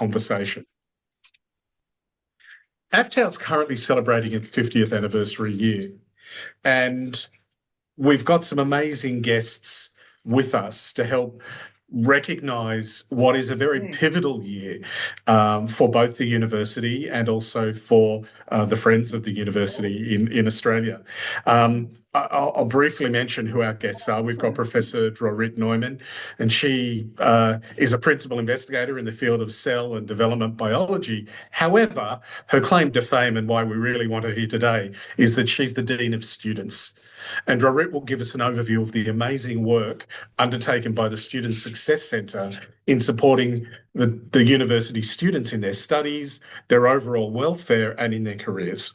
conversation. AFTAU is currently celebrating its 50th anniversary year, and we've got some amazing guests with us to help recognise what is a very pivotal year for both the university and also for the Friends of the University in Australia. I'll briefly mention who our guests are. We've got Professor Drorit Neumann, and she is a principal investigator in the field of cell and development biology. However, her claim to fame and why we really want her here today is that she's the Dean of Students. And Drorit will give us an overview of the amazing work undertaken by the Student Success Centre in supporting the university students in their studies, their overall welfare, and in their careers.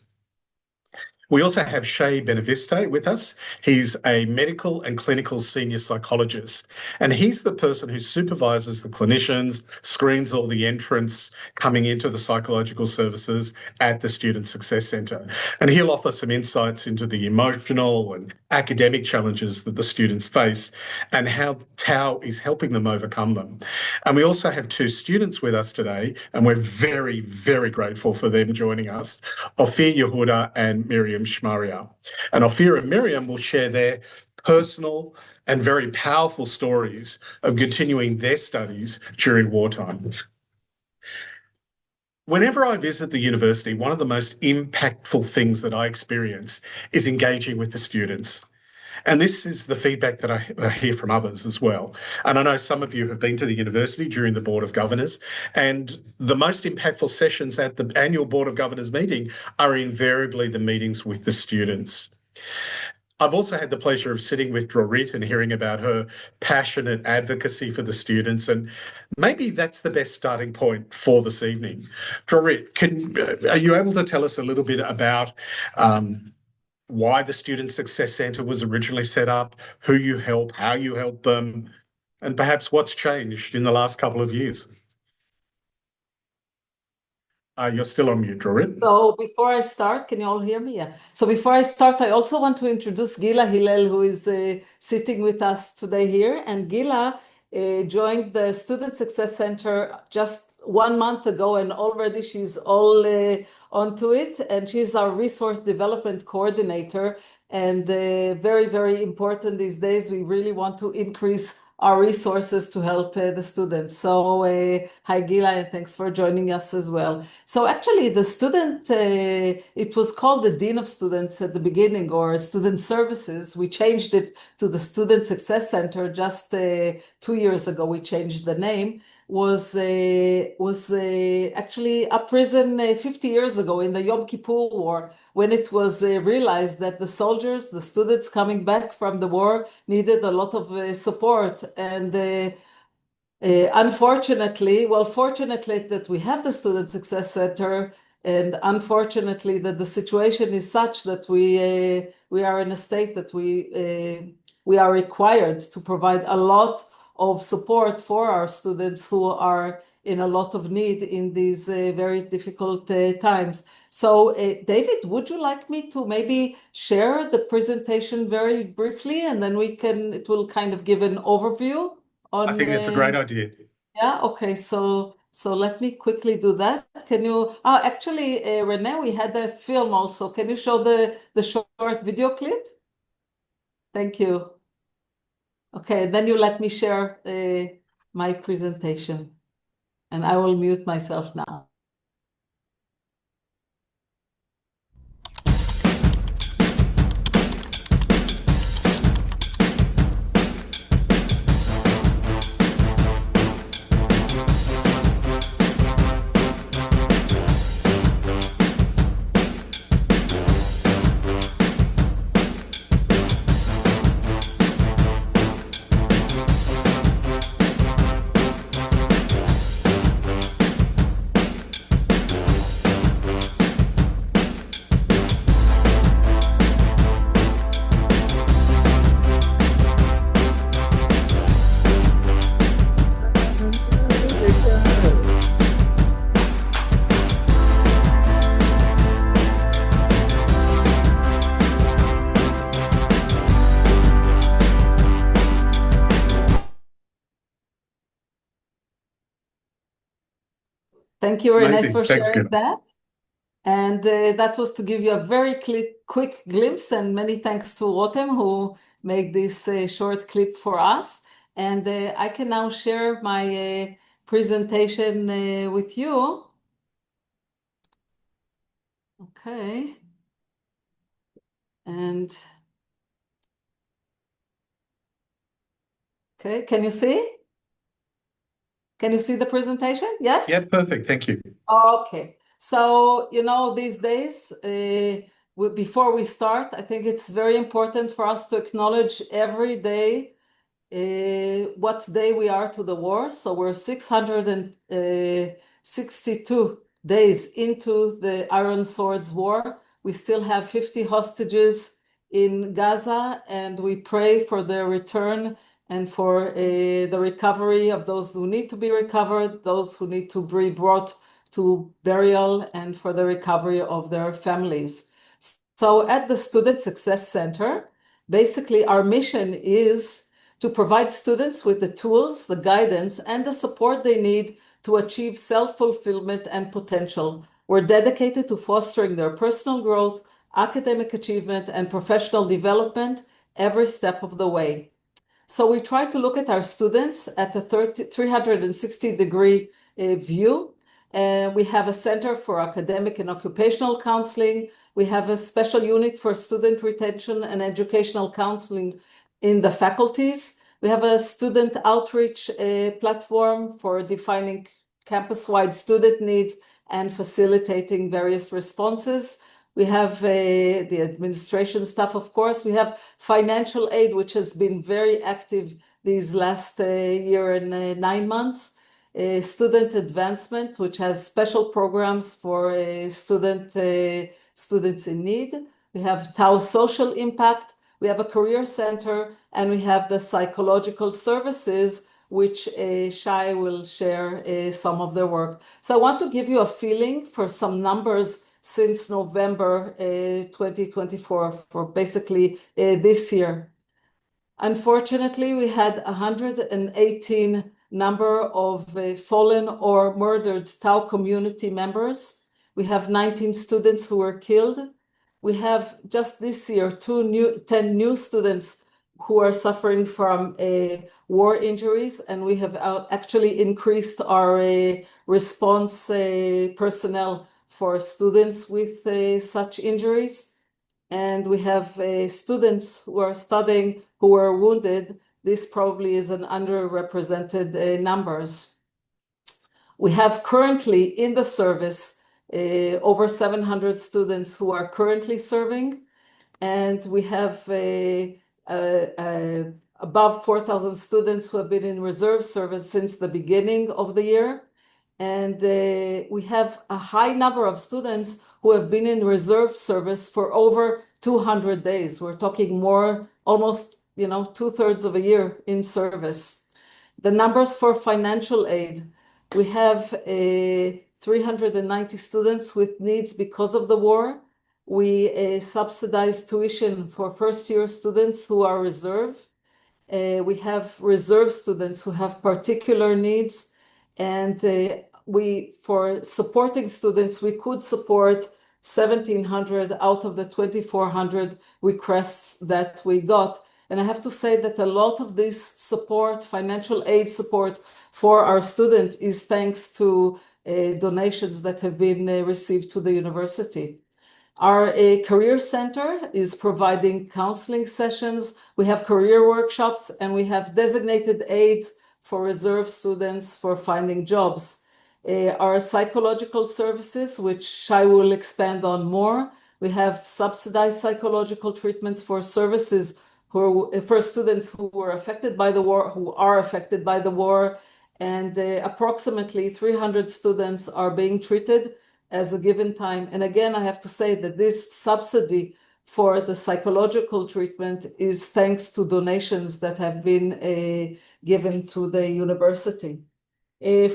We also have Shay Benaviste with us. He's a medical and clinical senior psychologist, and he's the person who supervises the clinicians, screens all the entrants coming into the psychological services at the Student Success Centre. And he'll offer some insights into the emotional and academic challenges that the students face and how TAU is helping them overcome them. And we also have two students with us today, and we're very, very grateful for them joining us, Ophir Yehuda and Miriam Shmaria. And Ophir and Miriam will share their personal and very powerful stories of continuing their studies during wartime. Whenever I visit the university, one of the most impactful things that I experience is engaging with the students. And this is the feedback that I hear from others as well. And I know some of you have been to the university during the Board of Governors, and the most impactful sessions at the annual Board of Governors meeting are invariably the meetings with the students. I've also had the pleasure of sitting with Drorit and hearing about her passionate advocacy for the students, and maybe that's the best starting point for this evening. Drorit, are you able to tell us a little bit about why the Student Success Centre was originally set up, who you help, how you help them, and perhaps what's changed in the last couple of years? You're still on mute, Drorit. So before I start, can you all hear me? Yeah. So before I start, I also want to introduce Gila Hillel, who is sitting with us today here. And Gila joined the Student Success Centre just 1 month ago, and already she's all onto it. And she's our resource development coordinator. And very, very important these days. We really want to increase our resources to help the students. So hi Gila, and thanks for joining us as well. So actually the student, it was called the Dean of Students at the beginning, or Student Services. We changed it to the Student Success Center just 2 years ago. We changed the name. Was actually uprisen 50 years ago in the Yom Kippur War, when it was realized that the soldiers, the students coming back from the war, needed a lot of support. And unfortunately, fortunately that we have the Student Success Center, and unfortunately that the situation is such that we are in a state that we are required to provide a lot of support for our students who are in a lot of need in these very difficult times. So David, would you like me to maybe share the presentation very briefly, and then it will kind of give an overview on... I think that's a great idea. Yeah, okay, so let me quickly do that. Can you, actually, Renee, we had a film also. Can you show the short video clip? Thank you. Okay, then you let me share my presentation, and I will mute myself now. Thank you, Renee, Amazing. for Thanks, sharing Gil. that. And that was to give you a very quick glimpse, and many thanks to Rotem who made this short clip for us. And I can now share my presentation with you. Okay. And okay, can you see? Can you see the presentation? Yes? Yeah, perfect. Thank you. Okay. So, these days, before we start, I think it's very important for us to acknowledge every day what day we are to the war. So we're 662 days into the Iron Swords War. We still have 50 hostages in Gaza, and we pray for their return and for the recovery of those who need to be recovered, those who need to be brought to burial, and for the recovery of their families. So at the Student Success Center, basically our mission is to provide students with the tools, the guidance, and the support they need to achieve self-fulfillment and potential. We're dedicated to fostering their personal growth, academic achievement, and professional development every step of the way. So we try to look at our students at a 360-degree view. We have a Center for Academic and Occupational Counseling. We have a special unit for student retention and educational counseling in the faculties. We have a student outreach platform for defining campus-wide student needs and facilitating various responses. We have the administration staff, of course. We have financial aid, which has been very active these last year and 9 months. Student advancement, which has special programs for students in need. We have Tau Social Impact. We have a career center, and we have the psychological services, which Shai will share some of their work. So I want to give you a feeling for some numbers since November 2024, for basically this year. Unfortunately, we had 118 number of fallen or murdered Tau community members. We have 19 students who were killed. We have just this year 10 new students who are suffering from war injuries, and we have actually increased our response personnel for students with such injuries. And we have students who are studying who were wounded. This probably is an underrepresented numbers. We have currently in the service over 700 students who are currently serving, and we have above 4,000 students who have been in reserve service since the beginning of the year. And we have a high number of students who have been in reserve service for over 200 days. We're talking more, almost, 2/3 of a year in service. The numbers for financial aid, we have 390 students with needs because of the war. We subsidize tuition for first-year students who are reserve. We have reserve students who have particular needs, and for supporting students, we could support 1,700 out of the 2,400 requests that we got. And I have to say that a lot of this support, financial aid support for our students, is thanks to donations that have been received to the university. Our career center is providing counseling sessions. We have career workshops, and we have designated aides for reserve students for finding jobs. Our psychological services, which Shai will expand on more, we have subsidized psychological treatments for services for students who were affected by the war, who are affected by the war, and approximately 300 students are being treated as a given time. And again, I have to say that this subsidy for the psychological treatment is thanks to donations that have been given to the university.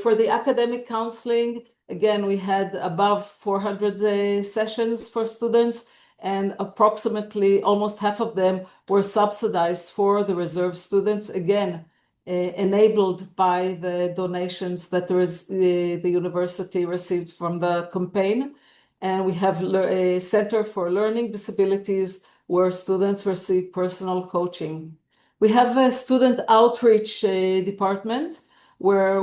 For the academic counseling, again, we had above 400 sessions for students, and approximately almost half of them were subsidized for the reserve students. Again, enabled by the donations that the university received from the campaign. And we have a Center for Learning Disabilities where students receive personal coaching. We have a student outreach department where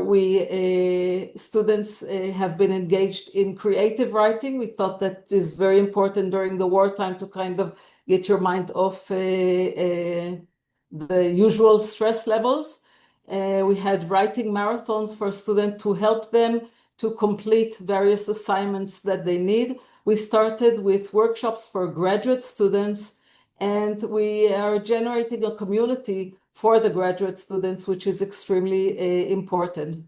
students have been engaged in creative writing. We thought that is very important during the wartime to kind of get your mind off the usual stress levels. We had writing marathons for students to help them to complete various assignments that they need. We started with workshops for graduate students, and we are generating a community for the graduate students, which is extremely important.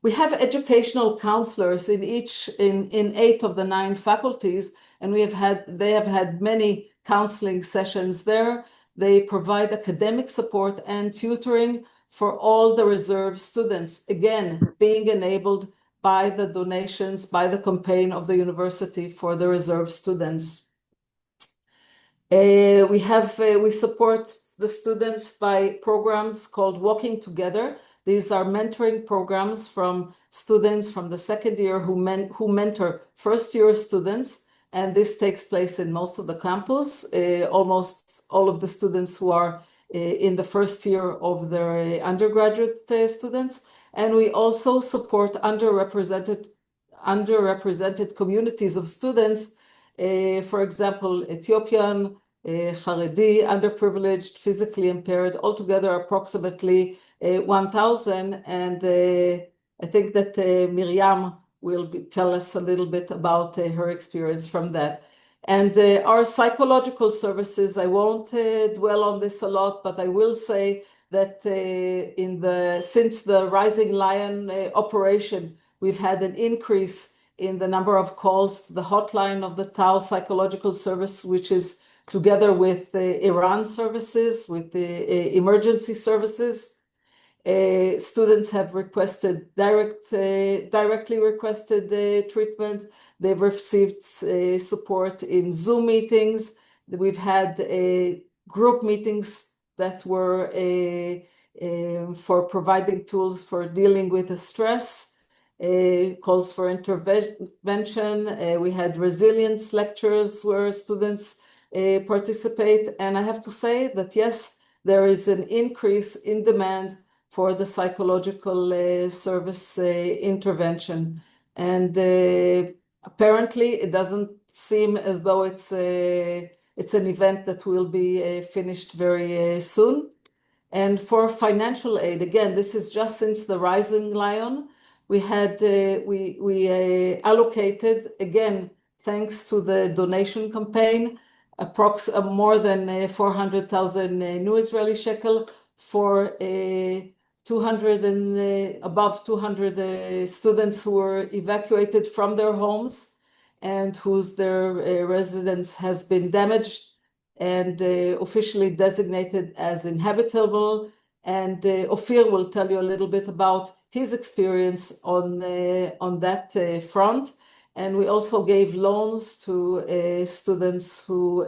We have educational counselors in 8 of the 9 faculties, and they have had many counseling sessions there. They provide academic support and tutoring for all the reserve students, again, being enabled by the donations, by the campaign of the university for the reserve students. We support the students by programs called Walking Together. These are mentoring programs from students from the second year who mentor first year students. And this takes place in most of the campus. Almost all of the students who are in the first year of their undergraduate students. And we also support underrepresented communities of students, for example, Ethiopian, Haredi, underprivileged, physically impaired, altogether approximately 1,000. And I think that Miriam will tell us a little bit about her experience from that. And our psychological services, I won't dwell on this a lot, but I will say that since the Rising Lion operation, we've had an increase in the number of calls to the hotline of the Tau Psychological Service, which is together with Iran services, with the emergency services. Students have requested directly requested treatment. They've received support in Zoom meetings. We've had group meetings that were for providing tools for dealing with the stress, calls for intervention. We had resilience lectures where students participate. And I have to say that, yes, there is an increase in demand for the psychological service intervention. And apparently it doesn't seem as though it's an event that will be finished very soon. And for financial aid, again, this is just since the Rising Lion, we allocated, again, thanks to the donation campaign, more than 400,000 new Israeli shekel for above 200 students who were evacuated from their homes and their residence has been damaged and officially designated as inhabitable. And Ophir will tell you a little bit about his experience on that front. And we also gave loans to students who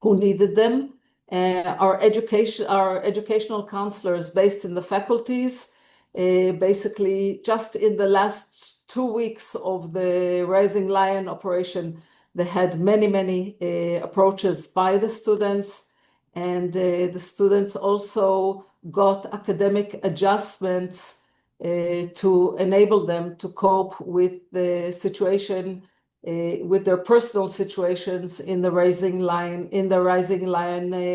needed them. Our educational counselors based in the faculties, basically just in the last 2 weeks of the Rising Lion operation, they had many approaches by the students, and the students also got academic adjustments to enable them to cope with the situation, with their personal situations in the Rising Lion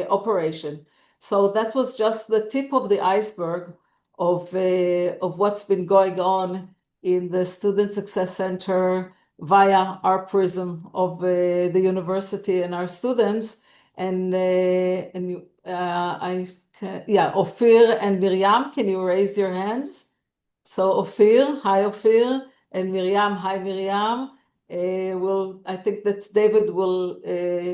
operation. So that was just the tip of the iceberg of what's been going on in the Student Success Center via our prism of the university and our students. And Ophir and Miriam, can you raise your hands? So Ophir, hi Ophir, and Miriam, hi Miriam. I think that David will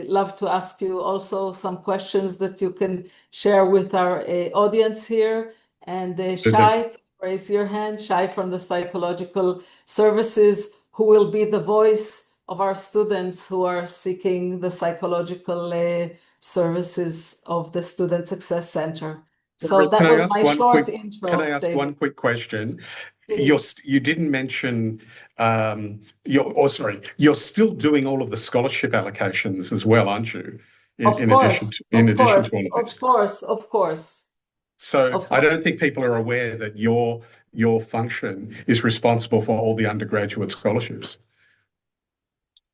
love to ask you also some questions that you can share with our audience here. And Shai, raise your hand, Shai from the Psychological Services, who will be the voice of our students who are seeking the psychological services of the Student Success Center. So Can that I was ask my one short quick, can I intro, ask one David. quick question? Please. You didn't mention, you're still doing all of the scholarship allocations as well, aren't you? Of course, In of addition to all course, of of this. course, of course, So of I course. don't think people are aware that your function is responsible for all the undergraduate scholarships.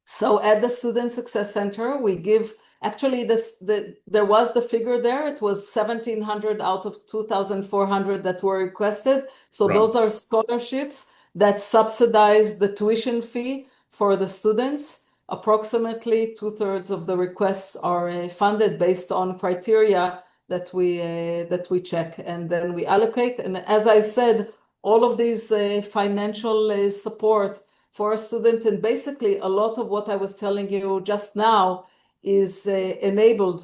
So at the Student Success Center, we give actually there was the figure there. It was 1,700 out of 2,400 that were requested. So Right. those are scholarships that subsidize the tuition fee for the students. Approximately two-thirds of the requests are funded based on criteria that we check, and then we allocate. And as I said, all of these financial support for a student. And basically, a lot of what I was telling you just now is enabled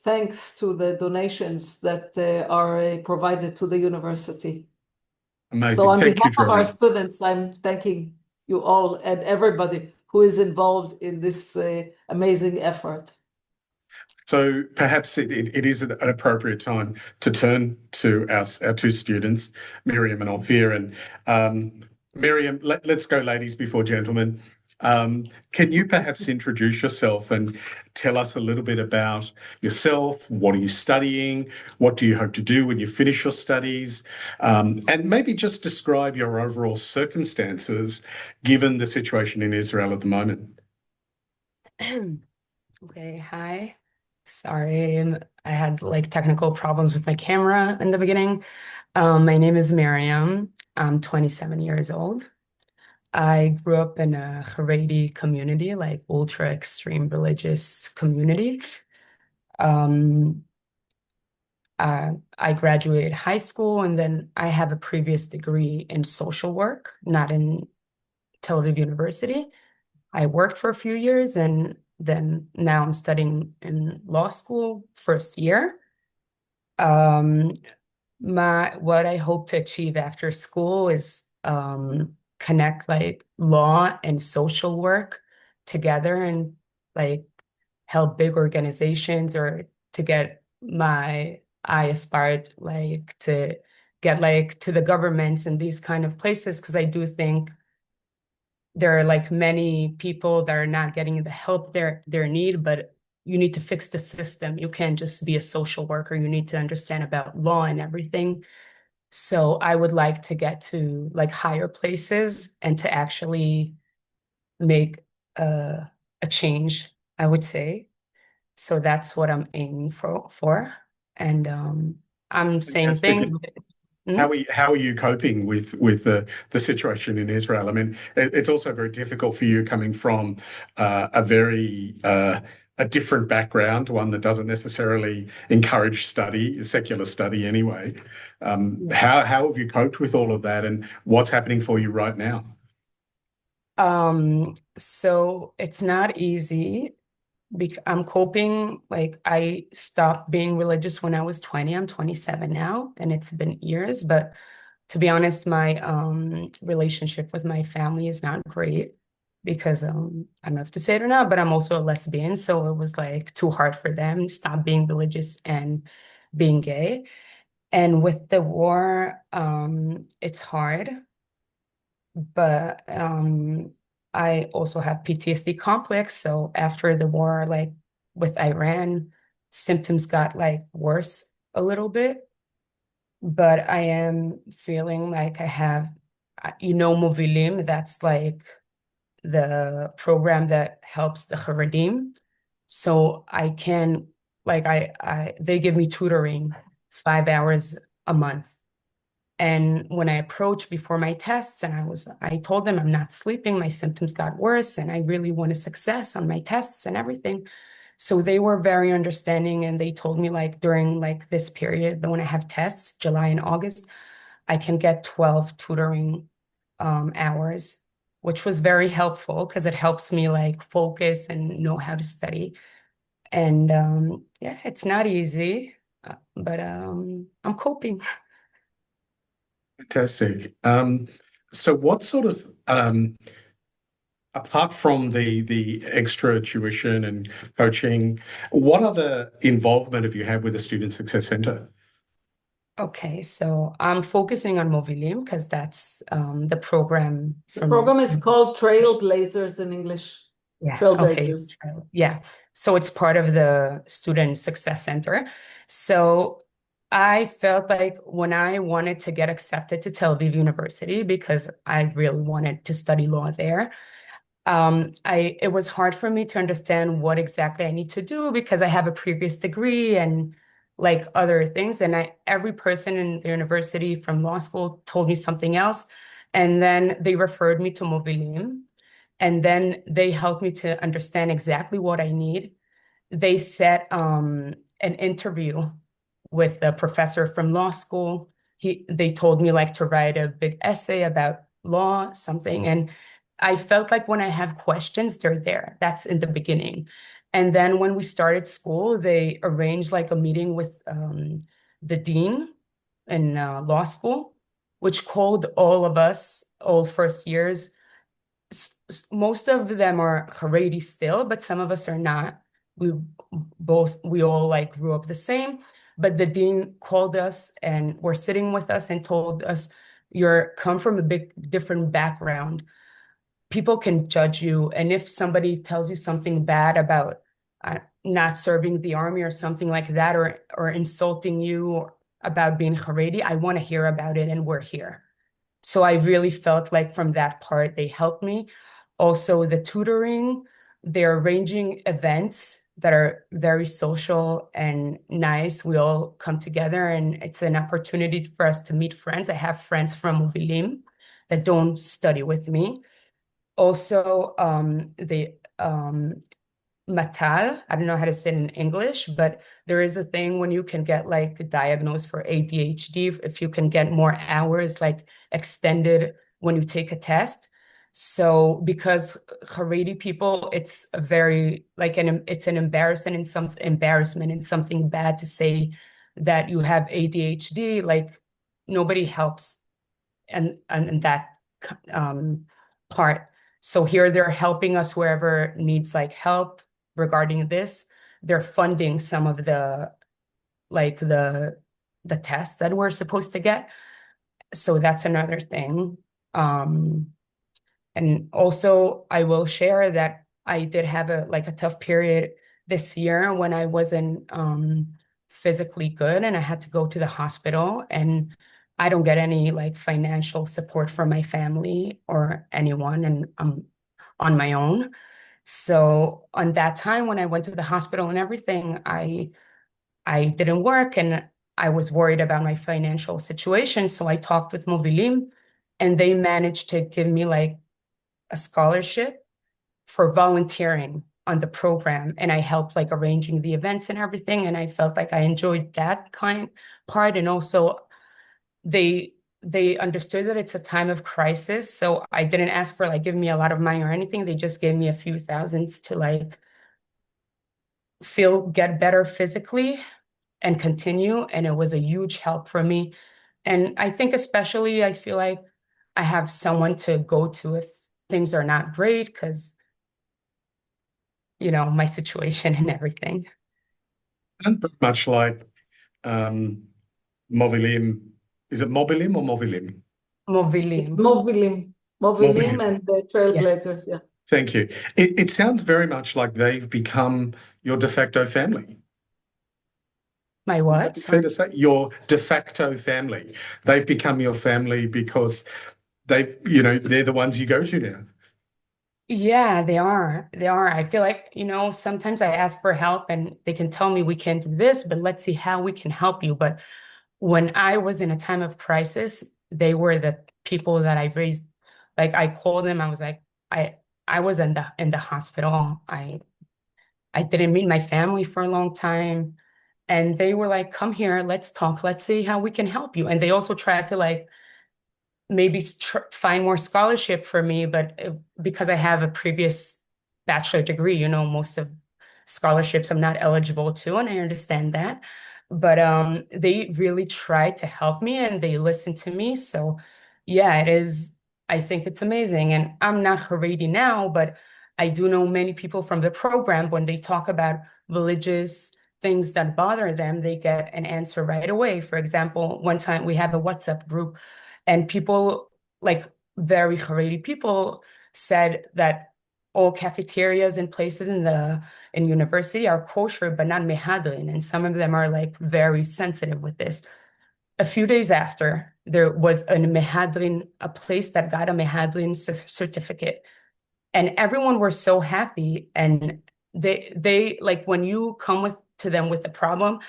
thanks to the donations that are provided to the university. So Amazing. on Thank you, behalf of our Drorit. students, I'm thanking you all and everybody who is involved in this amazing effort. So perhaps it is an appropriate time to turn to our two students, Miriam and Ophir. And Miriam, let's go ladies before gentlemen. Can you perhaps introduce yourself and tell us a little bit about yourself? What are you studying? What do you hope to do when you finish your studies? And maybe just describe your overall circumstances given the situation in Israel at the moment. Okay, hi. Sorry, I had like technical problems with my camera in the beginning. My name is Miriam. I'm 27 years old. I grew up in a Haredi community, like ultra extreme religious community. Um, I graduated high school and then I have a previous degree in social work, not in Tel Aviv University. I worked for a few years and then now I'm studying in law school, first year. Um, what I hope to achieve after school is connect like law and social work together and like help big organizations or to get I aspired like to get like to the governments and these kind of places because I do think there are like many people that are not getting the help their need, but you need to fix the system. You can't just be a social worker. You need to understand about law and everything. So I would like to get to like higher places and to actually make a change, I would say. So that's what I'm aiming for. And I'm saying Fantastic. things. Hmm? How are you coping with the situation in Israel? I mean, it's also very difficult for you coming from a very a different background, one that doesn't necessarily encourage study, secular study anyway. How have you coped with all of that, and what's happening for you right now? So it's not easy. I'm coping, like I stopped being religious when I was 20. I'm 27 now, and it's been years. But to be honest, my relationship with my family is not great because I don't know if to say it or not, but I'm also a lesbian. So it was like too hard for them to stop being religious and being gay. And with the war, it's hard. But I also have PTSD complex. So after the war, like with Iran, symptoms got like worse a little bit. But I am feeling like I have, Movilim, that's like the program that helps the Haredim. So I can, like, they give me tutoring 5 hours a month. And when I approached before my tests and I told them I'm not sleeping, my symptoms got worse and I really want a success on my tests and everything. So they were very understanding and they told me like during like this period, when I have tests, July and August, I can get 12 tutoring hours, which was very helpful because it helps me like focus and know how to study. And yeah, it's not easy, but I'm coping. Fantastic. So what sort of apart from the extra tuition and coaching, what other involvement have you had with the Student Success Centre? Okay, so I'm focusing on Mobilim because that's the program The from program is called Trailblazers in English. yeah, okay. Trailblazers. Yeah. So it's part of the Student Success Center. So I felt like when I wanted to get accepted to Tel Aviv University, because I really wanted to study law there, it was hard for me to understand what exactly I need to do because I have a previous degree and like other things. And every person in the university from law school told me something else. And then they referred me to Mobilim. And then they helped me to understand exactly what I need. They set an interview with a professor from law school. They told me like to write a big essay about law, something. And I felt like when I have questions, they're there. That's in the beginning. And then when we started school, they arranged like a meeting with the dean in law school, which called all of us, all first years. Most of them are Haredi still, but some of us are not. We we all like grew up the same, but the dean called us and were sitting with us and told us, you're come from a big different background. People can judge you. And if somebody tells you something bad about not serving the army or something like that, or insulting you about being Haredi, I want to hear about it and we're here. So I really felt like from that part, they helped me. Also, the tutoring, they're arranging events that are very social and nice. We all come together and it's an opportunity for us to meet friends. I have friends from Mobilim that don't study with me. Also, the Matal, I don't know how to say it in English, but there is a thing when you can get like diagnosed for ADHD, if you can get more hours like extended when you take a test. So because Haredi people, it's a very like it's an embarrassment and something bad to say that you have ADHD. Like nobody helps and that part. So here they're helping us wherever needs like help regarding this. They're funding some of the like the tests that we're supposed to get. So that's another thing. And also I will share that I did have a tough period this year when I wasn't physically good and I had to go to the hospital, and I don't get any like financial support from my family or anyone, and I'm on my own. So on that time when I went to the hospital and everything, I didn't work and I was worried about my financial situation. So I talked with Mobilim and they managed to give me like a scholarship for volunteering on the program. And I helped like arranging the events and everything. And I felt like I enjoyed that kind part. And also they understood that it's a time of crisis. So I didn't ask for like giving me a lot of money or anything. They just gave me a few thousands to like get better physically and continue. And it was a huge help for me. And I think especially I feel like I have someone to go to if things are not great because, my situation and everything. And pretty much like um, Mobilim. Is it Mobilim or Mobilim? Mobilim. Mobilim and the Yeah. Trailblazers, yeah. Thank you. It sounds very much like they've become your de facto family. My what? Fair to say, your de facto family. They've become your family because they're the ones you go to now. Yeah, they are. They are. I feel like, sometimes I ask for help and they can tell me we can't do this, but let's see how we can help you. But when I was in a time of crisis, they were the people that I raised. Like I called them, I was like, I was in the hospital. I didn't meet my family for a long time. And they were like, come here, let's talk, let's see how we can help you. And they also tried to like maybe find more scholarship for me, but because I have a previous bachelor degree, most of scholarships I'm not eligible to, and I understand that. But they really tried to help me and they listened to me. So yeah, it is. I think it's amazing. And I'm not Haredi now, but I do know many people from the program when they talk about religious things that bother them, they get an answer right away. For example, one time we have a WhatsApp group, and people, like very Haredi people, said that all cafeterias and places in university are kosher but not mehadrin, and some of them are like very sensitive with this. A few days after, there was a place that got a mehadrin certificate, and everyone were so happy. And they like, when you come to them with a problem,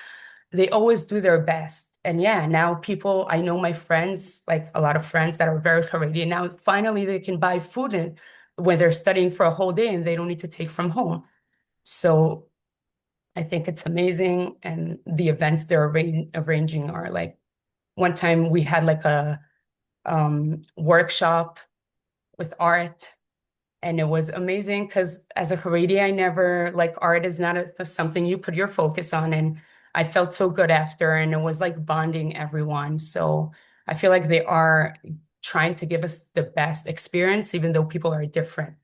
they always do their best. And yeah, now people, I know my friends, like a lot of friends that are very Haredi, and now finally they can buy food when they're studying for a whole day and they don't need to take from home. So I think it's amazing. And the events they're arranging are like, one time we had like a workshop with art, and it was amazing because as a Haredi, I never, like, art is not something you put your focus on. And I felt so good after, and it was like bonding everyone. So I feel like they are trying to give us the best experience, even though people are different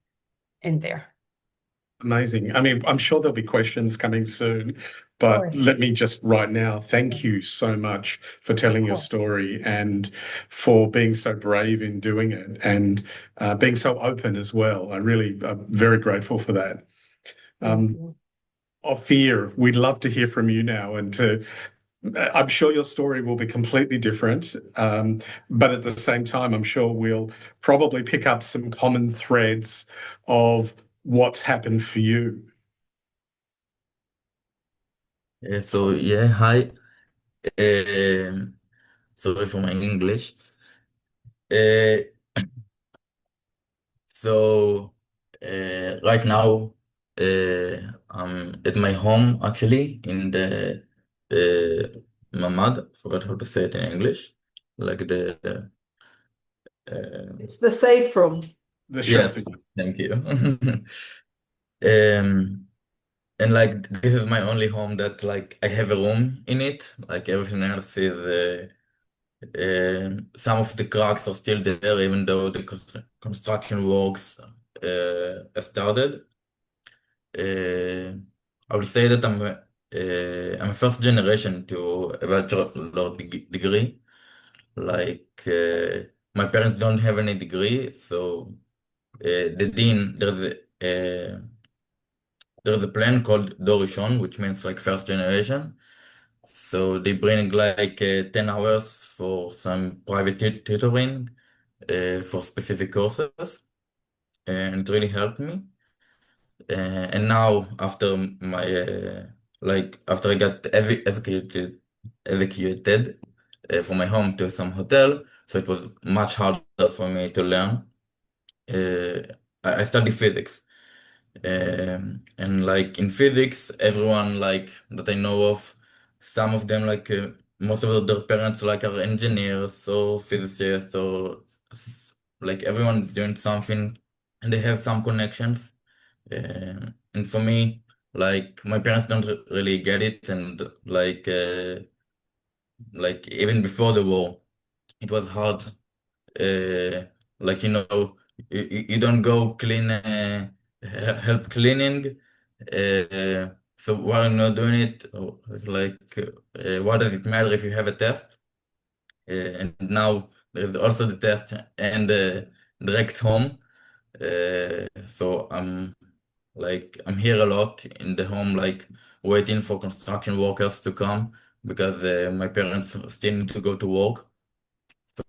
in there. Amazing. I mean, I'm sure there'll be questions coming soon, Of but course, let me just right now thank you so much for of telling your course. story and for being so brave in doing it and being so open as well. I really am very grateful for that. Thank Um, you. Ophir, we'd love to hear from you now, and I'm sure your story will be completely different, but at the same time, I'm sure we'll probably pick up some common threads of what's happened for you. So yeah, hi. Sorry for my English. Uh, right now, I'm at my home actually in the mamad. Forgot how to say it in English. Like the It's the safe room. The shelter. yes, thank you. Um, and like this is my only home that like I have a room in it. Like everything else is. Some of the cracks are still there, even though the construction works started. Uh, I would say that I'm a first generation to a bachelor degree. Like my parents don't have any degree, so the dean there's a plan called Dorishon, which means like first generation. So they bring like 10 hours for some private tutoring for specific courses, and it really helped me. And now after I got evacuated from my home to some hotel, so it was much harder for me to learn. I study physics. And like in physics, everyone like that I know of, some of them like most of their parents like are engineers or physicists or like everyone doing something, and they have some connections. And for me, like my parents don't really get it, and like even before the war, it was hard. uh, like you don't go clean help cleaning, so why are you not doing it? Or, like what does it matter if you have a test? And now there's also the test and direct home. So I'm here a lot in the home, like waiting for construction workers to come because my parents still need to go to work.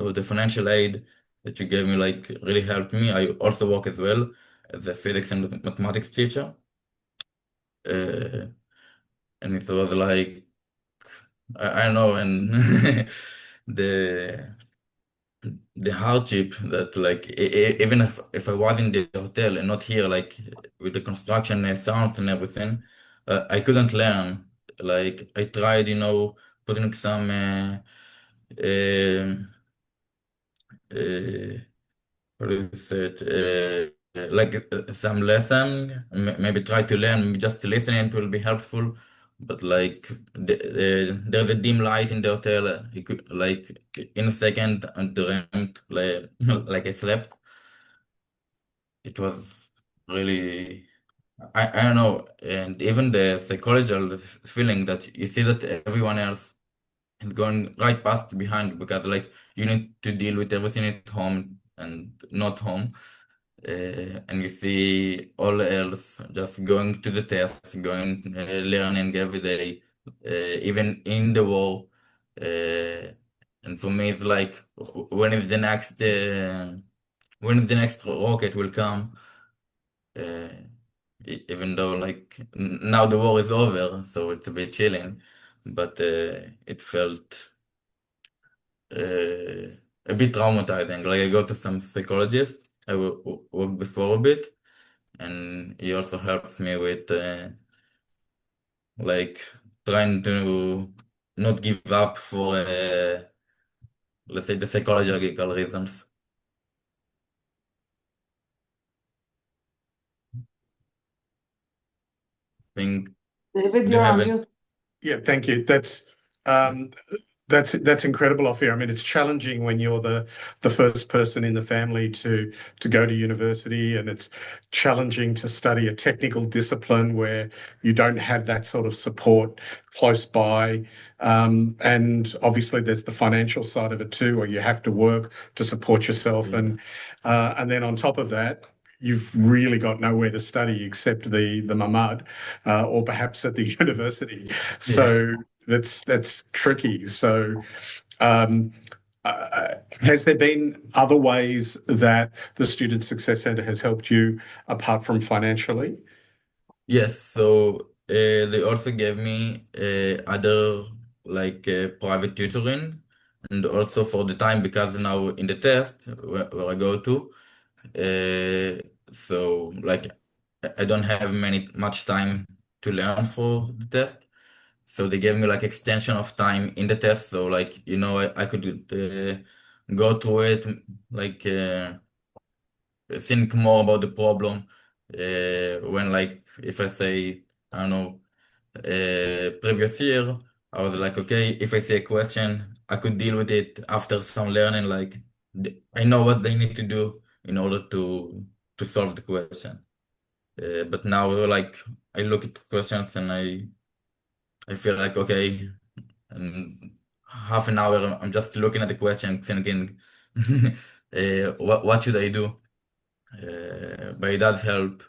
So the financial aid that you gave me like really helped me. I also work as well as a physics and mathematics teacher. Uh, and it was like I don't know, and the the hardship that like even if I was in the hotel and not here, like with the construction sounds and everything, I couldn't learn. Like I tried, putting some um uh, what is it? Like some lesson, maybe try to learn, just listening it will be helpful. But like there's a dim light in the hotel, you could, like in a second and dreamt like like I slept. It was really. I don't know, and even the psychological feeling that you see that everyone else is going right past behind because like you need to deal with everything at home and not home. And you see all else just going to the test, going learning every day, even in the war. Uh, and for me, it's like when is the next rocket will come? Uh, Even though like now the war is over, so it's a bit chilling, but it felt uh, a bit traumatizing. Like I go to some psychologist. I worked before a bit, and he also helps me with like trying to not give up for let's say the psychological reasons. Think David, do you you're have on any? mute. Yeah, thank you. Um, that's incredible, Ophir. I mean, it's challenging when you're the first person in the family to go to university, and it's challenging to study a technical discipline where you don't have that sort of support close by. And obviously, there's the financial side of it too, where you have to work to support yourself, Yes. and then on top of that, you've really got nowhere to study except the mamad, or perhaps at the university. Yes. So that's tricky. So, um, has there been other ways that the Student Success Centre has helped you apart from financially? Yes, so they also gave me other like private tutoring, and also for the time because now in the test where I go to, so like I don't have much time to learn for the test, so they gave me like extension of time in the test, so like I could go through it like think more about the problem when like if I say I don't know previous year, I was like, okay, if I see a question, I could deal with it after some learning. Like, I know what they need to do in order to solve the question. But now, like, I look at the questions and I feel like, okay, and half an hour, I'm just looking at the question, thinking, what should I do? But it does help,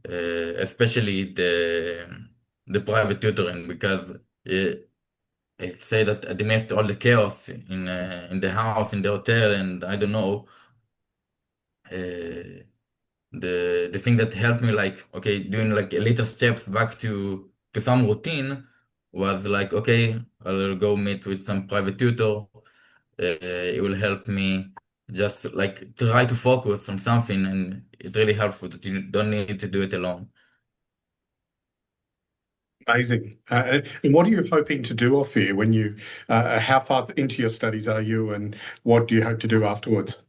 especially the private tutoring because. I say that amidst all the chaos in the house, in the hotel, and I don't know, uh, the thing that helped me like okay, doing like a little steps back to some routine was like okay, I'll go meet with some private tutor. It will help me just like try to focus on something, and it really helpful that you don't need to do it alone. Amazing. And what are you hoping to do, Ophir, when how far into your studies are you, and what do you hope to do afterwards?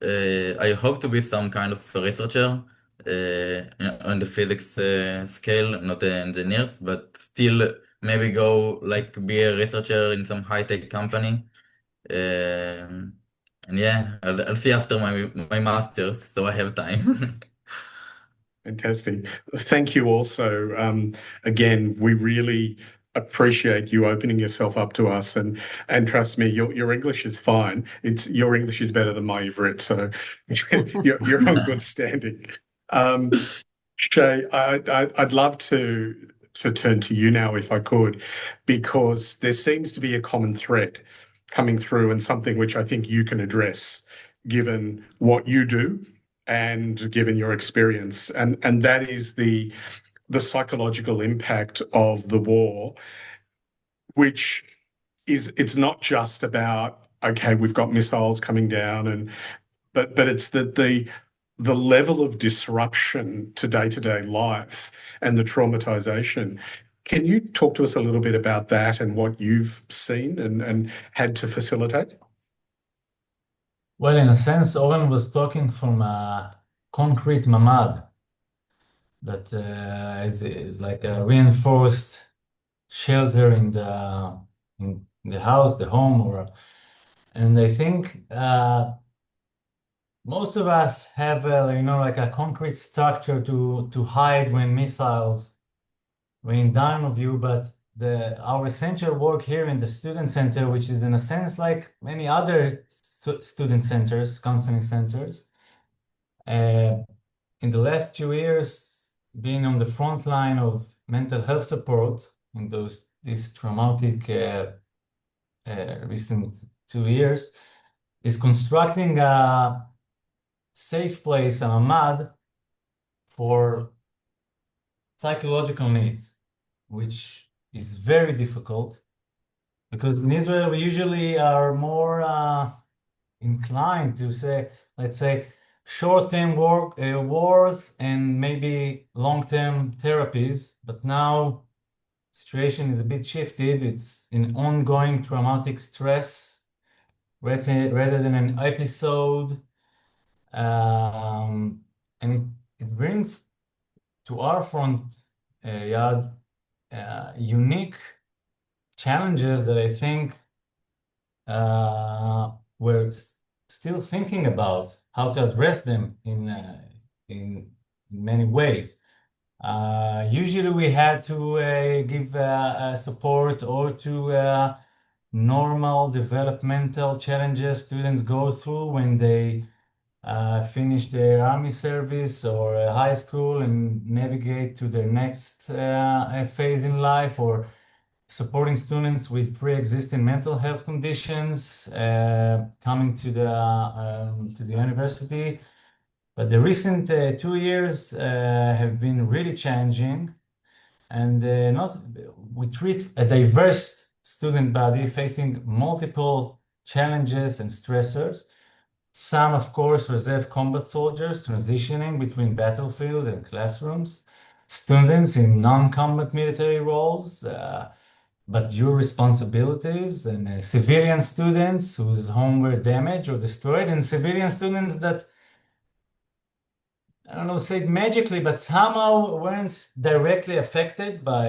I hope to be some kind of researcher on the physics scale, not an engineer, but still maybe go like be a researcher in some high-tech company. Um, and yeah, I'll see after my master's, so I have time. Fantastic. Thank you also. Again, we really appreciate you opening yourself up to us, and trust me, your English is fine. It's your English is better than my Ivrit, so you're on good standing. Um, Shay, I'd love to turn to you now if I could, because there seems to be a common thread coming through and something which I think you can address given what you do and given your experience. And that is the psychological impact of the war, which it's not just about, okay, we've got missiles coming down but it's the level of disruption to day-to-day life and the traumatization. Can you talk to us a little bit about that and what you've seen and had to facilitate? Well, in a sense, Oren was talking from a concrete mamad that is like a reinforced shelter in the house, the home, and I think most of us have like a concrete structure to hide when missiles rain down of you, but our essential work here in the student center, which is in a sense like many other student centers, counseling centers, in the last 2 years, being on the front line of mental health support in these traumatic recent 2 years, is constructing a safe place, a mamad, for psychological needs, which is very difficult because in Israel we usually are more inclined to say, let's say, short-term wars and maybe long-term therapies. But now situation is a bit shifted. It's an ongoing traumatic stress rather than an episode. And it brings to our front yard unique challenges that I think we're still thinking about how to address them in many ways. Usually we had to give support or to normal developmental challenges students go through when they finish their army service or high school and navigate to their next phase in life, or supporting students with pre-existing mental health conditions coming to the university. But the recent 2 years have been really challenging, and we treat a diverse student body facing multiple challenges and stressors. Some, of course, reserve combat soldiers transitioning between battlefield and classrooms, students in non-combat military roles, but dual responsibilities, and civilian students whose home were damaged or destroyed, and civilian students that, I don't know, say it magically, but somehow weren't directly affected by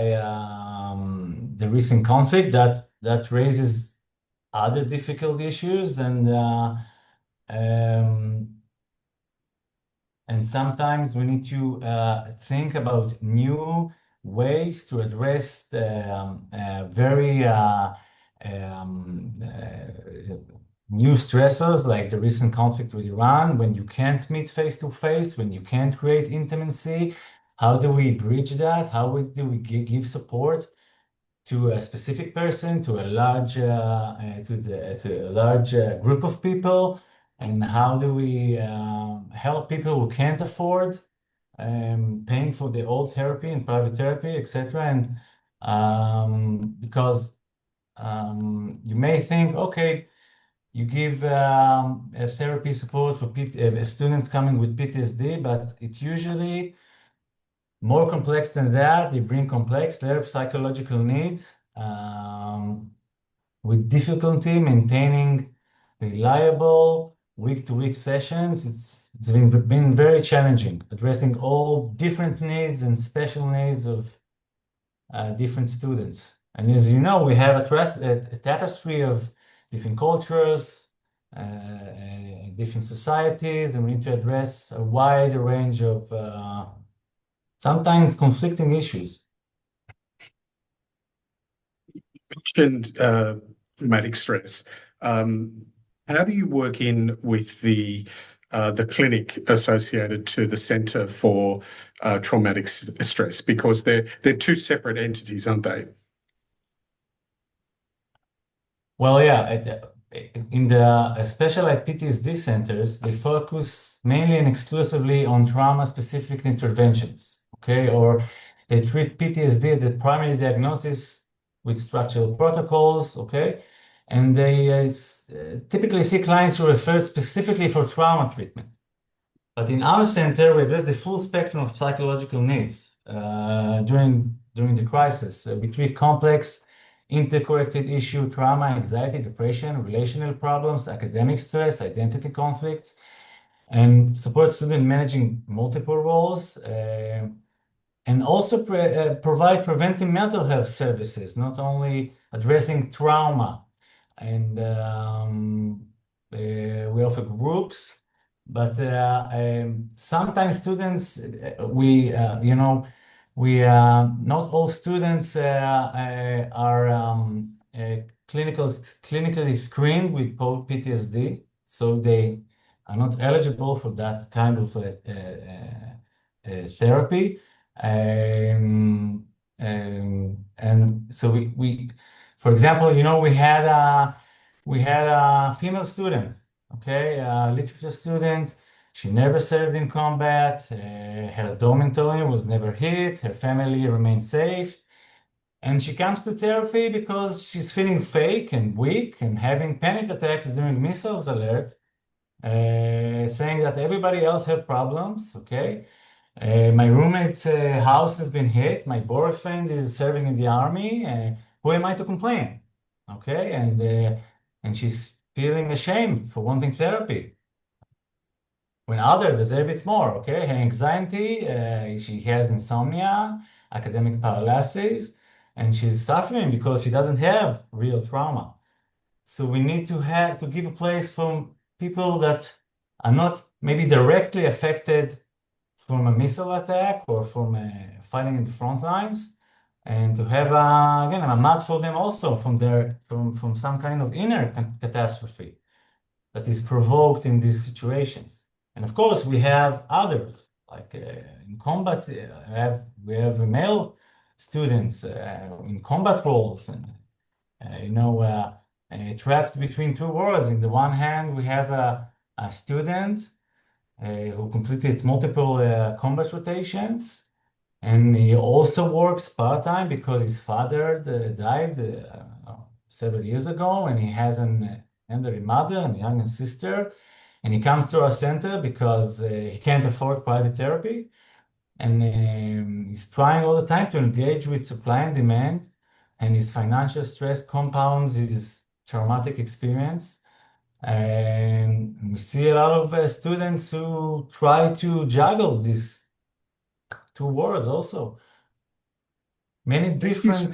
the recent conflict that raises other difficult issues, um, and sometimes we need to think about new ways to address the very new stressors, like the recent conflict with Iran, when you can't meet face to face, when you can't create intimacy. How do we bridge that? How do we give support to a specific person, to a large group of people, and how do we help people who can't afford paying for the old therapy and private therapy, etc. And because you may think, okay, you give a therapy support for students coming with PTSD, but it's usually more complex than that. They bring complex their psychological needs with difficulty maintaining reliable week-to-week sessions. It's been very challenging addressing all different needs and special needs of different students. And as you know, we have a tapestry of different cultures, different societies, and we need to address a wide range of sometimes conflicting issues. Mentioned traumatic stress. How do you work in with the clinic associated to the Center for Traumatic Stress? Because they're two separate entities, aren't they? Well, yeah, in the specialized PTSD centers, they focus mainly and exclusively on trauma-specific interventions, okay? Or they treat PTSD as a primary diagnosis with structural protocols, okay? And they typically see clients who are referred specifically for trauma treatment. But in our center, we address the full spectrum of psychological needs during the crisis. We treat complex, interconnected issue, trauma, anxiety, depression, relational problems, academic stress, identity conflicts, and support students managing multiple roles, and also provide preventive mental health services, not only addressing trauma. And we offer groups But sometimes students, not all students are clinically screened with PTSD, so they are not eligible for that kind of therapy. And so for example, we had a female student, okay, a literature student. She never served in combat. Her dormitory was never hit. Her family remained safe. And she comes to therapy because she's feeling fake and weak and having panic attacks during missiles alert, saying that everybody else have problems, okay? My roommate's house has been hit. My boyfriend is serving in the army. Who am I to complain? Okay, and she's feeling ashamed for wanting therapy when others deserve it more. Okay, her anxiety, she has insomnia, academic paralysis, and she's suffering because she doesn't have real trauma. So we need to give a place for people that are not maybe directly affected from a missile attack or from fighting in the front lines, and to have again a mat for them also from some kind of inner catastrophe that is provoked in these situations. And of course, we have others like in combat. We have male students in combat roles, and trapped between two worlds. In the one hand, we have a student who completed multiple combat rotations, and he also works part-time because his father died several years ago, and he has an elderly mother and a younger sister, and he comes to our center because he can't afford private therapy, and he's trying all the time to engage with supply and demand, and his financial stress compounds his traumatic experience. And we see a lot of students who try to juggle these two worlds also. Many different.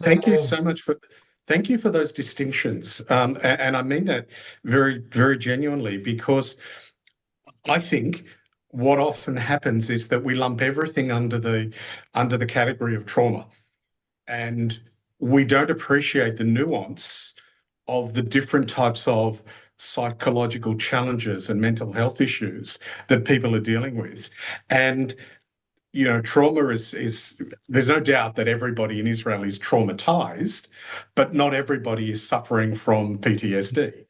Thank you for those distinctions. And I mean that very, very genuinely, because I think what often happens is that we lump everything under the category of trauma, and we don't appreciate the nuance of the different types of psychological challenges and mental health issues that people are dealing with. And trauma is there's no doubt that everybody in Israel is traumatized, but not everybody is suffering from PTSD.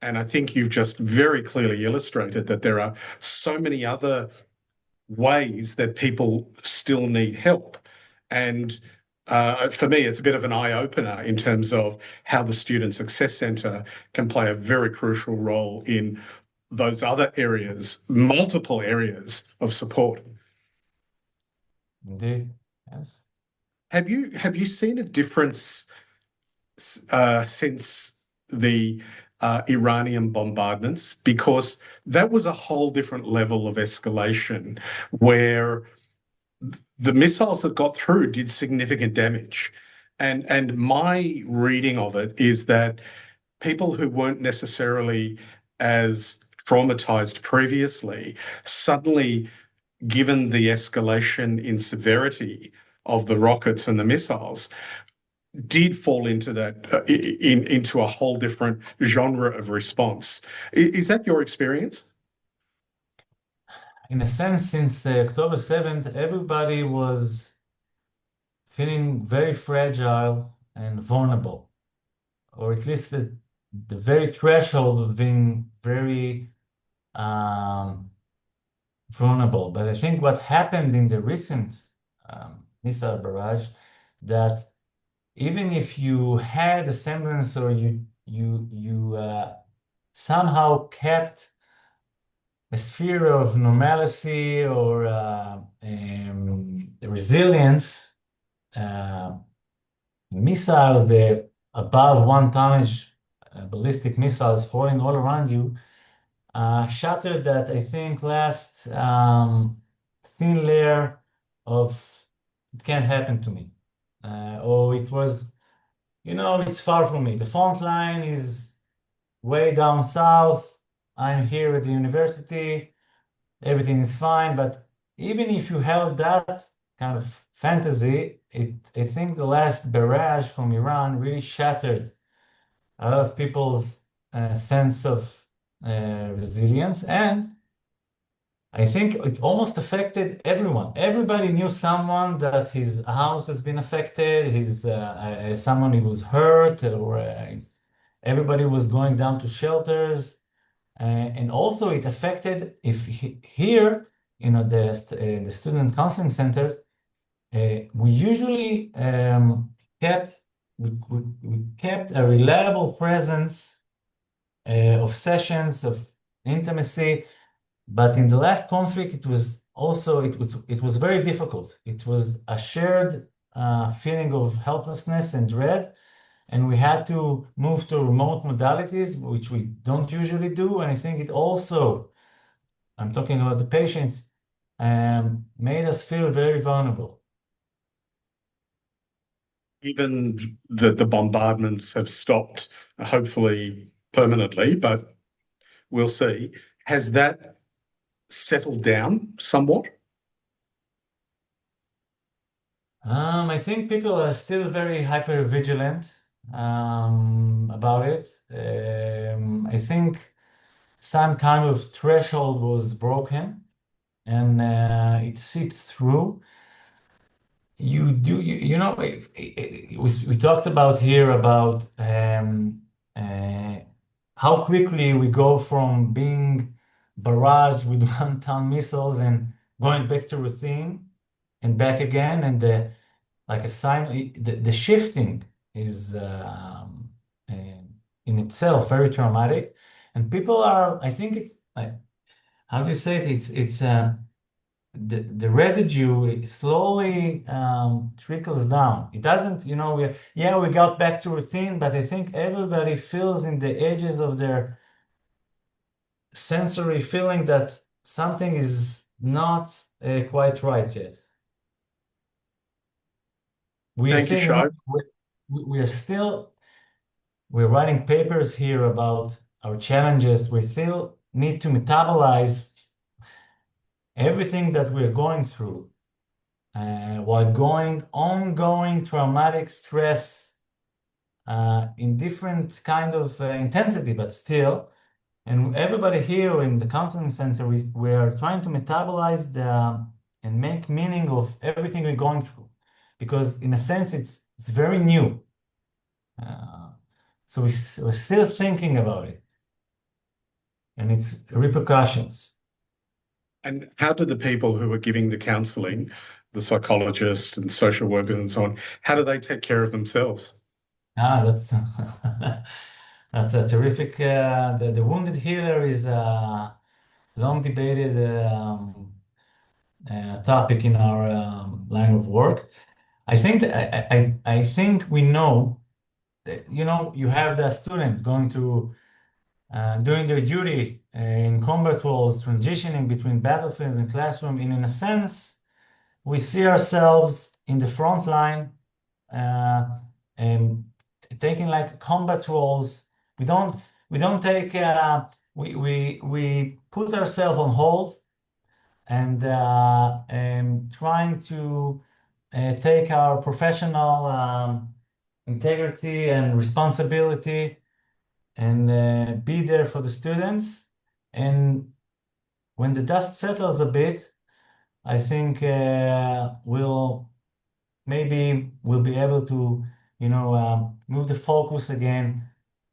And I think you've just very clearly illustrated that there are so many other ways that people still need help. And for me, it's a bit of an eye-opener in terms of how the Student Success Centre can play a very crucial role in those other areas, multiple areas of support. Indeed, yes. Have you seen a difference since the Iranian bombardments? Because that was a whole different level of escalation where the missiles that got through did significant damage. And my reading of it is that people who weren't necessarily as traumatized previously, suddenly, given the escalation in severity of the rockets and the missiles, did fall into into a whole different genre of response. Is that your experience? In a sense, since October 7th, everybody was feeling very fragile and vulnerable, or at least the very threshold of being very vulnerable. But I think what happened in the recent missile barrage, that even if you had a semblance or you somehow kept a sphere of normalcy or resilience, missiles, the above 1 tonnage ballistic missiles falling all around you, shattered that, I think, last thin layer of it can't happen to me. Or it was, it's far from me. The front line is way down south. I'm here at the university, everything is fine. But even if you held that kind of fantasy, I think the last barrage from Iran really shattered a lot of people's sense of resilience. And I think it almost affected everyone. Everybody knew someone that his house has been affected, someone who was hurt, or everybody was going down to shelters. And also it affected here, the student counseling centers, we usually kept we kept a reliable presence of sessions of intimacy. But in the last conflict, it was very difficult. It was a shared feeling of helplessness and dread, and we had to move to remote modalities, which we don't usually do. And I think it also, I'm talking about the patients, made us feel very vulnerable. Even the bombardments have stopped, hopefully permanently, but we'll see. Has that settled down somewhat? I think people are still very hyper vigilant about it. I think some kind of threshold was broken, and it seeped through. We talked about here about how quickly we go from being barraged with one-ton missiles and going back to routine and back again, and like a sign, the shifting is in itself very traumatic, and people are. I think it's like, how do you say it? It's the residue slowly trickles down. It doesn't, we got back to routine, but I think everybody feels in the edges of their sensory feeling that something is not quite right yet. We are Thank you, still, Shai. we're writing papers here about our challenges. We still need to metabolize everything that we're going through while ongoing traumatic stress in different kind of intensity, but still. And everybody here in the counseling center, we are trying to metabolize and make meaning of everything we're going through, because in a sense it's very new. So we're still thinking about it and its repercussions. And how do the people who are giving the counselling, the psychologists and social workers and so on, how do they take care of themselves? That's that's a terrific. The wounded healer is a long debated topic in our line of work. I think I think we know that, you have the students going to doing their duty in combat roles, transitioning between battlefield and classroom. And in a sense, we see ourselves in the front line and taking like combat roles. We don't take we put ourselves on hold and trying to take our professional integrity and responsibility and be there for the students. And when the dust settles a bit, I think we'll be able to, move the focus again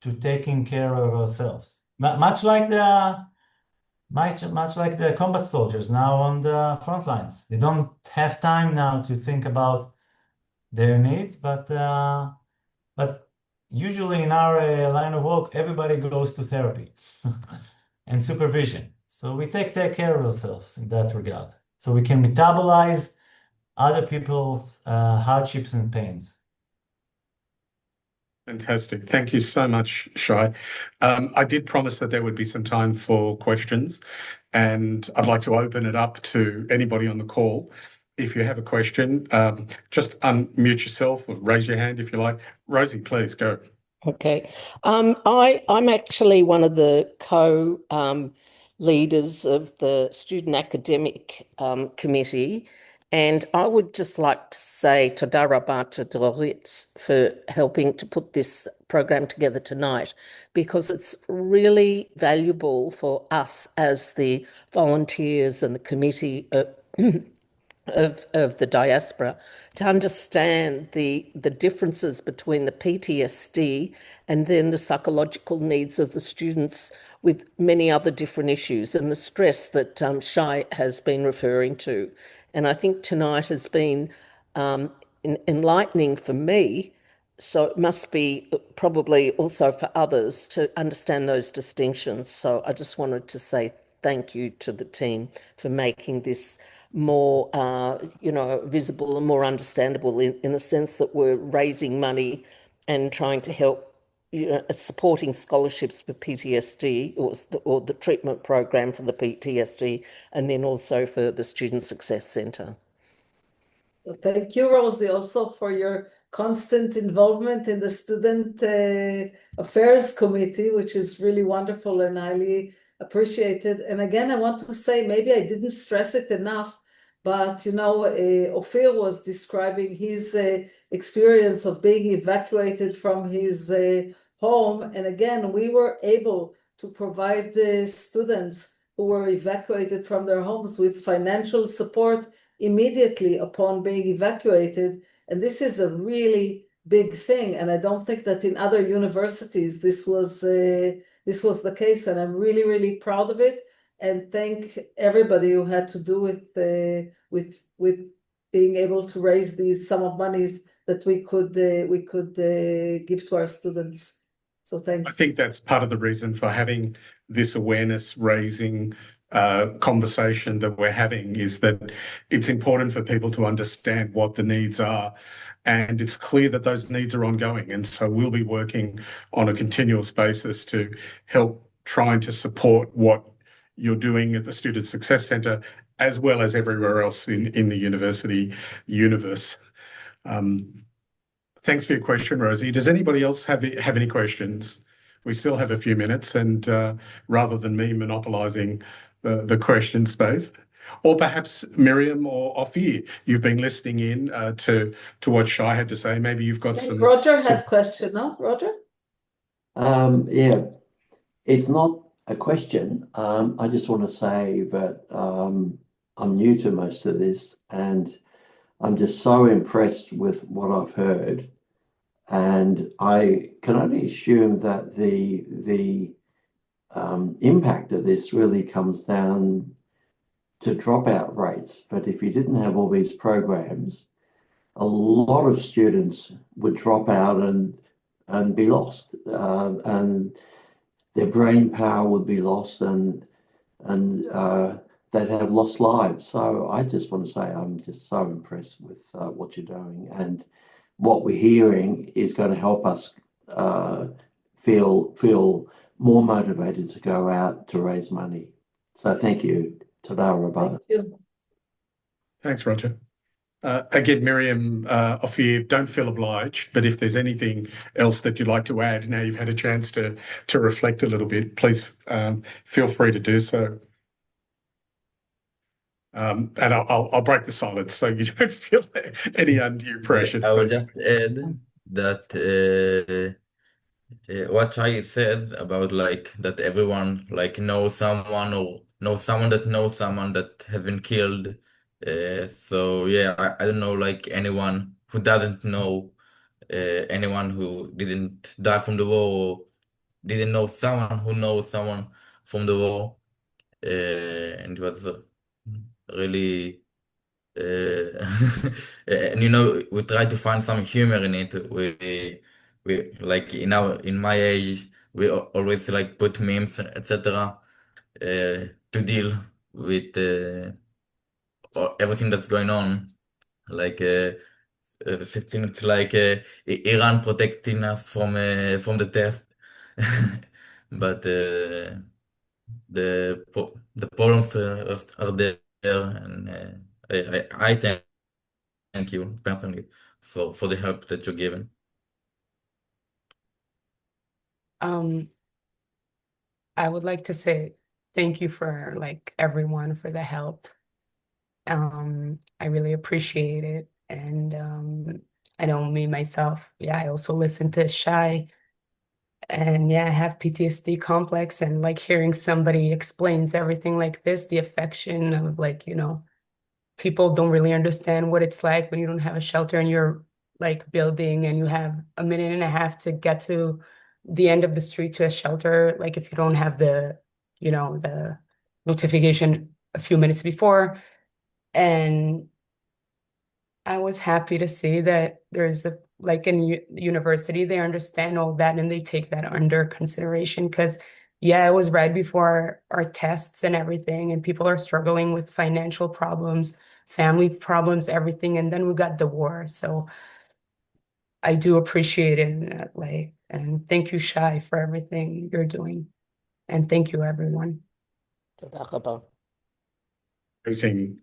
to taking care of ourselves. Much like the combat soldiers now on the front lines. They don't have time now to think about their needs, but usually in our line of work, everybody goes to therapy and supervision. So we take care of ourselves in that regard, so we can metabolize other people's hardships and pains. Fantastic. Thank you so much, Shai. I did promise that there would be some time for questions, and I'd like to open it up to anybody on the call. If you have a question, just unmute yourself or raise your hand if you like. Rosie, please go. Okay. I'm actually one of the leaders of the Student Academic Committee, and I would just like to say Toda Rabah to Drorit for helping to put this program together tonight, because it's really valuable for us as the volunteers and the committee of the diaspora to understand the differences between the PTSD and then the psychological needs of the students with many other different issues and the stress that Shai has been referring to. And I think tonight has been enlightening for me, so it must be probably also for others to understand those distinctions. So I just wanted to say thank you to the team for making this more, visible and more understandable in the sense that we're raising money and trying to help, supporting scholarships for PTSD or the treatment program for the PTSD, and then also for the Student Success Centre. Thank you, Rosie, also for your constant involvement in the Student Affairs Committee, which is really wonderful and highly appreciated. And again, I want to say, maybe I didn't stress it enough, but Ophir was describing his experience of being evacuated from his home. And again, we were able to provide students who were evacuated from their homes with financial support immediately upon being evacuated. And this is a really big thing. And I don't think that in other universities this was the case. And I'm really, really proud of it. And thank everybody who had to do with being able to raise these sum of monies that we could give to our students. So thanks. I think that's part of the reason for having this awareness raising conversation that we're having, is that it's important for people to understand what the needs are. And it's clear that those needs are ongoing. And so we'll be working on a continuous basis to help trying to support what you're doing at the Student Success Centre, as well as everywhere else in the university universe. Thanks for your question, Rosie. Does anybody else have any questions? We still have a few minutes, and rather than me monopolising the question space, or perhaps Miriam or Ophir, you've been listening in to what Shai had to say. Maybe you've got some. Roger had a question, no? Roger? Yeah, it's not a question. I just want to say that I'm new to most of this, and I'm just so impressed with what I've heard. And I can only assume that the impact of this really comes down to dropout rates. But if you didn't have all these programs, a lot of students would drop out and be lost, and their brain power would be lost, and they'd have lost lives. So I just want to say I'm just so impressed with what you're doing, and what we're hearing is going to help us feel more motivated to go out to raise money. So thank you. Toda Rabah. Thank you. Thanks, Roger. Again, Miriam, Ophir, don't feel obliged, but if there's anything else that you'd like to add, now you've had a chance to reflect a little bit, please feel free to do so. And I'll break the silence so you don't feel any undue pressure. I will just add that what Shai said about like that everyone like knows someone or knows someone that has been killed. So yeah, I don't know like anyone who doesn't know anyone who didn't die from the war or didn't know someone who knows someone from the war. And it was really and we try to find some humor in it. We like in my age we always like put memes etc. To deal with everything that's going on, like things like Iran protecting us from the test. But the problems are there, and I thank you personally for the help that you're giving. Um, I would like to say thank you for everyone for the help. I really appreciate it. And I know me myself, yeah, I also listen to Shai. And yeah, I have PTSD complex, and hearing somebody explains everything like this, the affection of people don't really understand what it's like when you don't have a shelter in your building and you have a minute and a half to get to the end of the street to a shelter, if you don't have the notification a few minutes before. And I was happy to see that there's in university, they understand all that and they take that under consideration, because yeah, it was right before our tests and everything, and people are struggling with financial problems, family problems, everything. And then we got the war. So I do appreciate it. And thank you, Shai, for everything you're doing. And thank you, everyone. Amazing.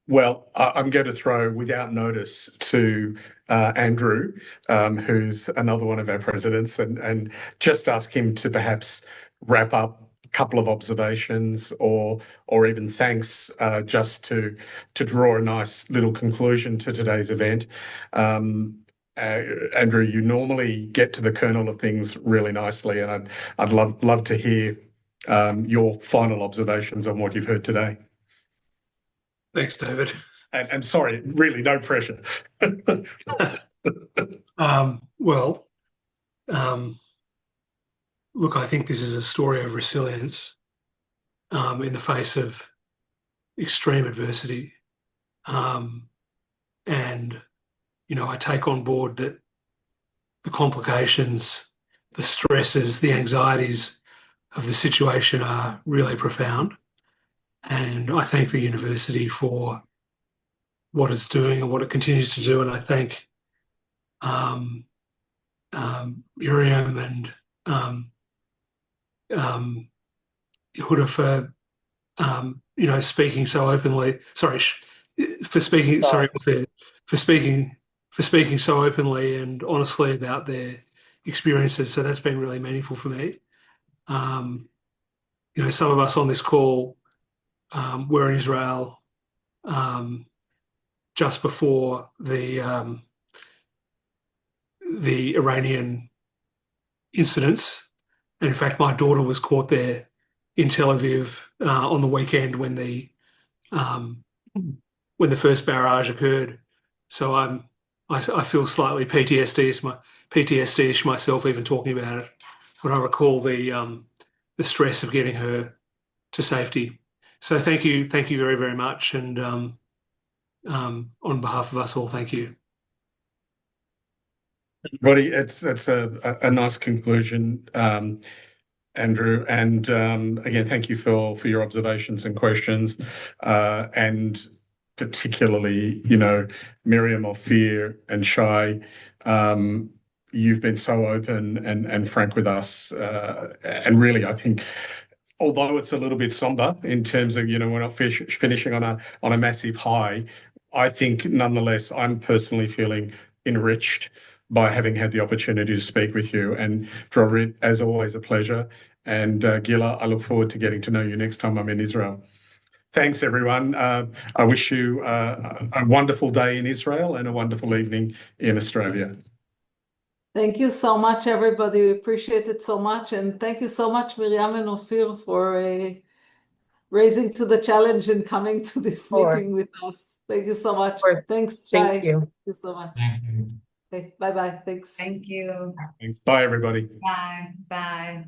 Well, I'm going to throw without notice to Andrew, who's another one of our presidents, and just ask him to perhaps wrap up a couple of observations or even thanks, just to draw a nice little conclusion to today's event. Andrew, you normally get to the kernel of things really nicely, and I'd love to hear your final observations on what you've heard today. Thanks, David. And sorry, really, no pressure. Look, I think this is a story of resilience in the face of extreme adversity. And, I take on board that the complications, the stresses, the anxieties of the situation are really profound. And I thank the university for what it's doing and what it continues to do. And I thank Miriam and Yehuda for speaking so openly. Sorry, for speaking. Sorry, for speaking so openly and honestly about their experiences. So that's been really meaningful for me. Some of us on this call were in Israel just before the Iranian incidents. And in fact, my daughter was caught there in Tel Aviv on the weekend when the first barrage occurred. So I feel slightly PTSD-ish myself even talking about it when I recall the stress of getting her to safety. So thank you very, very much, and on behalf of us all, thank you. Roddy, that's a nice conclusion, Andrew. And again, thank you for your observations and questions, and particularly, Miriam, Ophir, and Shai. You've been so open and frank with us, and really, I think, although it's a little bit somber in terms of, we're not finishing on a massive high, I think nonetheless, I'm personally feeling enriched by having had the opportunity to speak with you. And Drorit, as always, a pleasure. And Gila, I look forward to getting to know you next time I'm in Israel. Thanks, everyone. I wish you a wonderful day in Israel and a wonderful evening in Australia. Thank you so much, everybody. We appreciate it so much. And thank you so much, Miriam and Ophir, for raising to the challenge and coming to this meeting with us. Thank you so much. Thanks, Shai. Thank you. Thank you so much. Thank you. Okay, bye-bye. Thanks. Thank you. Thanks. Bye, everybody. Bye. Bye.